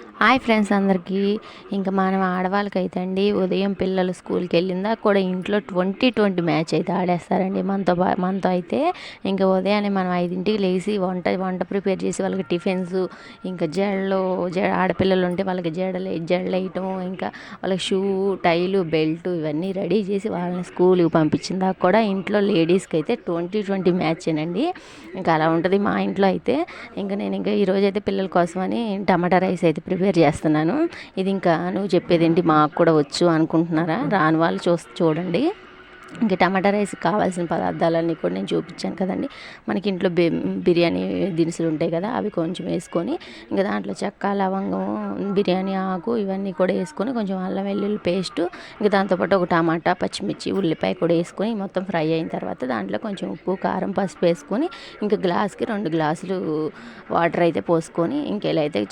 Hi friends అందరికీ. ఇంకా మనం ఆడవాళ్ళకైతే అండి ఉదయం పిల్లలు స్కూల్కి వెళ్ళిందా కూడా ఇంట్లో 20-20 మ్యాచ్ అయితే ఆడేస్తారండి. మనతో అయితే ఇంకా ఉదయాన్నే మనం 5ంటికి లేచి వంట ప్రిపేర్ చేసి వాళ్ళకి టిఫిన్స్, ఇంకా ఆడపిల్లలు ఉంటే వాళ్ళకి జడలు వేయటం, ఇంకా వాళ్ళకి షూ, టైలు, బెల్ట్ ఇవన్నీ రెడీ చేసి వాళ్ళని స్కూల్కి పంపించిన దాకా కూడా ఇంట్లో లేడీస్కి అయితే 20-20 మ్యాచేనండి. ఇంకా అలా ఉంటుంది మా ఇంట్లో అయితే. ఇంకా నేను ఈరోజు అయితే పిల్లల కోసమని టమాటా రైస్ అయితే ప్రిపేర్ చేస్తున్నాను. ఇది ఇంకా నువ్వు చెప్పేదేంటి మాకు కూడా వచ్చు అనుకుంటున్నారా? రాని వాళ్ళు చూడండి. ఇంకా టమాటా రైస్ కావాల్సిన పదార్థాలన్నీ కూడా నేను చూపించాను కదండి. మనకి ఇంట్లో బిర్యానీ దినుసులు ఉంటాయి కదా, అవి కొంచెం వేసుకొని ఇంకా దాంట్లో చెక్క, లవంగం, బిర్యానీ ఆకు ఇవన్నీ కూడా వేసుకొని కొంచెం అల్లం వెల్లుల్లి పేస్టు, ఇంకా దాంతోపాటు ఒక టమాటా, పచ్చిమిర్చి, ఉల్లిపాయ కూడా వేసుకొని మొత్తం ఫ్రై అయిన తర్వాత దాంట్లో కొంచెం ఉప్పు, కారం, పసుపు వేసుకొని ఇంకా గ్లాస్కి 2 గ్లాసులు వాటర్ అయితే పోసుకొని ఇంకెలా అయితే